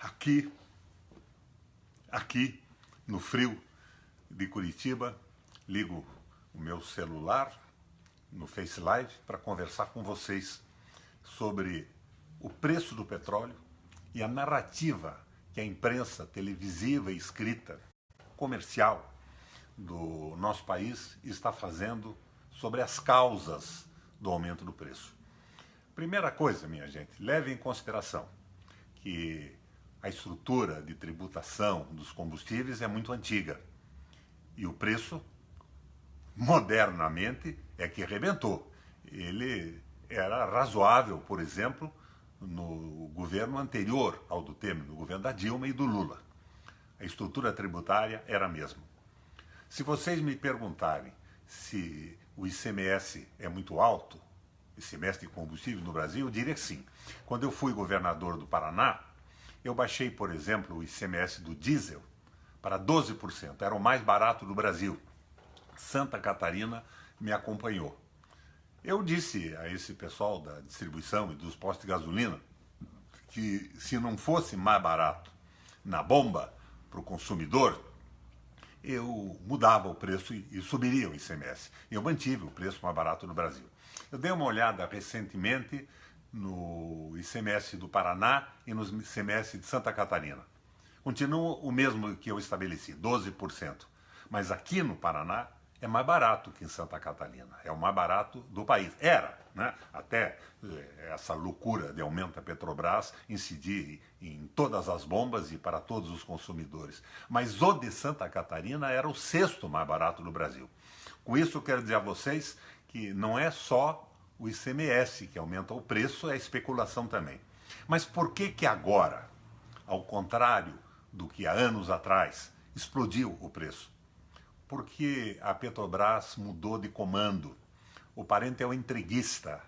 Aqui no frio de Curitiba, ligo o meu celular no Face Live para conversar com vocês sobre o preço do petróleo e a narrativa que a imprensa televisiva e escrita, comercial do nosso país está fazendo sobre as causas do aumento do preço. Primeira coisa, minha gente, leve em consideração que a estrutura de tributação dos combustíveis é muito antiga e o preço, modernamente, é que arrebentou. Ele era razoável, por exemplo, no governo anterior ao do Temer, no governo da Dilma e do Lula. A estrutura tributária era a mesma. Se vocês me perguntarem se o ICMS é muito alto, ICMS de combustível no Brasil, eu diria que sim. Quando eu fui governador do Paraná, eu baixei, por exemplo, o ICMS do diesel para 12%. Era o mais barato do Brasil. Santa Catarina me acompanhou. Eu disse a esse pessoal da distribuição e dos postos de gasolina que se não fosse mais barato na bomba para o consumidor, eu mudava o preço e subiria o ICMS. Eu mantive o preço mais barato no Brasil. Eu dei uma olhada recentemente no ICMS do Paraná e no ICMS de Santa Catarina. Continua o mesmo que eu estabeleci, 12%. Mas aqui no Paraná é mais barato que em Santa Catarina. É o mais barato do país. Era, né? Até essa loucura de aumento da Petrobras incidir em todas as bombas e para todos os consumidores. Mas o de Santa Catarina era o sexto mais barato do Brasil. Com isso eu quero dizer a vocês que não é só o ICMS que aumenta o preço, é especulação também. Mas por que agora, ao contrário do que há anos atrás, explodiu o preço? Porque a Petrobras mudou de comando. O parente é um entreguista,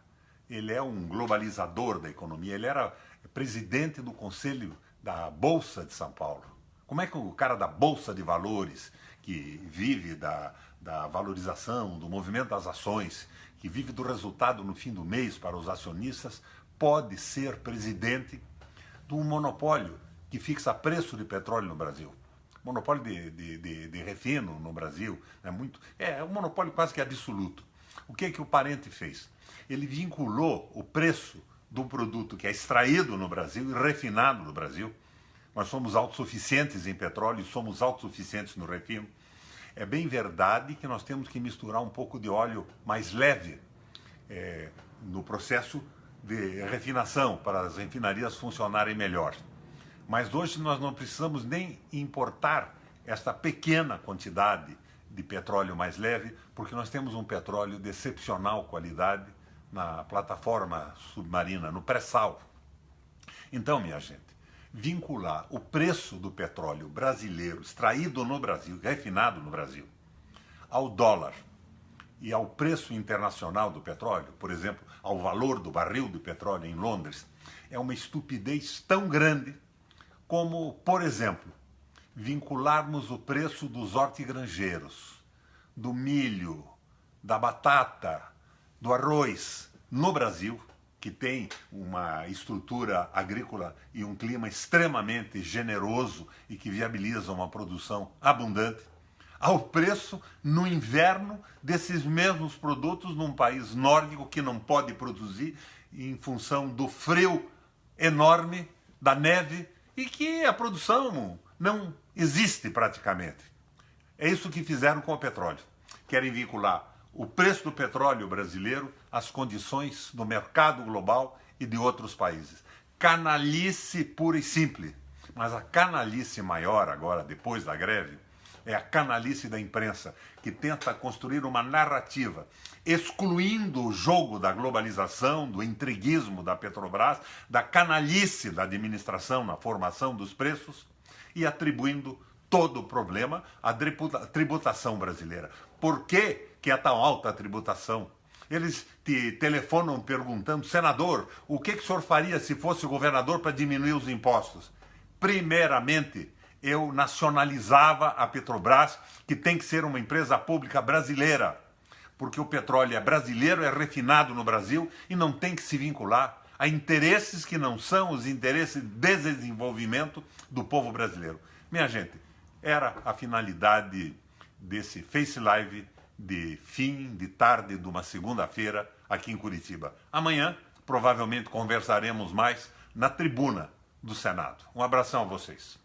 ele é um globalizador da economia, ele era presidente do Conselho da Bolsa de São Paulo. Como é que o cara da Bolsa de Valores, que vive da valorização, do movimento das ações, que vive do resultado no fim do mês para os acionistas, pode ser presidente de um monopólio que fixa preço de petróleo no Brasil? Monopólio de refino no Brasil é um monopólio quase que absoluto. O que o parente fez? Ele vinculou o preço do produto que é extraído no Brasil e refinado no Brasil. Nós somos autossuficientes em petróleo e somos autossuficientes no refino. É bem verdade que nós temos que misturar um pouco de óleo mais leve no processo de refinação para as refinarias funcionarem melhor. Mas hoje nós não precisamos nem importar esta pequena quantidade de petróleo mais leve, porque nós temos um petróleo de excepcional qualidade na plataforma submarina, no pré-sal. Então, minha gente, vincular o preço do petróleo brasileiro, extraído no Brasil, refinado no Brasil, ao dólar e ao preço internacional do petróleo, por exemplo, ao valor do barril de petróleo em Londres, é uma estupidez tão grande como, por exemplo, vincularmos o preço dos hortigranjeiros, do milho, da batata, do arroz no Brasil, que tem uma estrutura agrícola e um clima extremamente generoso e que viabiliza uma produção abundante, ao preço no inverno desses mesmos produtos num país nórdico que não pode produzir em função do frio enorme, da neve, e que a produção não existe praticamente. É isso que fizeram com o petróleo. Querem vincular o preço do petróleo brasileiro às condições do mercado global e de outros países. Canalice pura e simples. Mas a canalice maior agora, depois da greve, é a canalice da imprensa, que tenta construir uma narrativa, excluindo o jogo da globalização, do intriguismo da Petrobras, da canalice da administração na formação dos preços e atribuindo todo o problema à tributação brasileira. Por que é tão alta a tributação? Eles te telefonam perguntando: senador, o que o senhor faria se fosse governador para diminuir os impostos? Primeiramente, eu nacionalizava a Petrobras, que tem que ser uma empresa pública brasileira, porque o petróleo é brasileiro, é refinado no Brasil e não tem que se vincular a interesses que não são os interesses de desenvolvimento do povo brasileiro. Minha gente, era a finalidade desse Face Live de fim de tarde de uma segunda-feira aqui em Curitiba. Amanhã, provavelmente, conversaremos mais na tribuna do Senado. Um abração a vocês.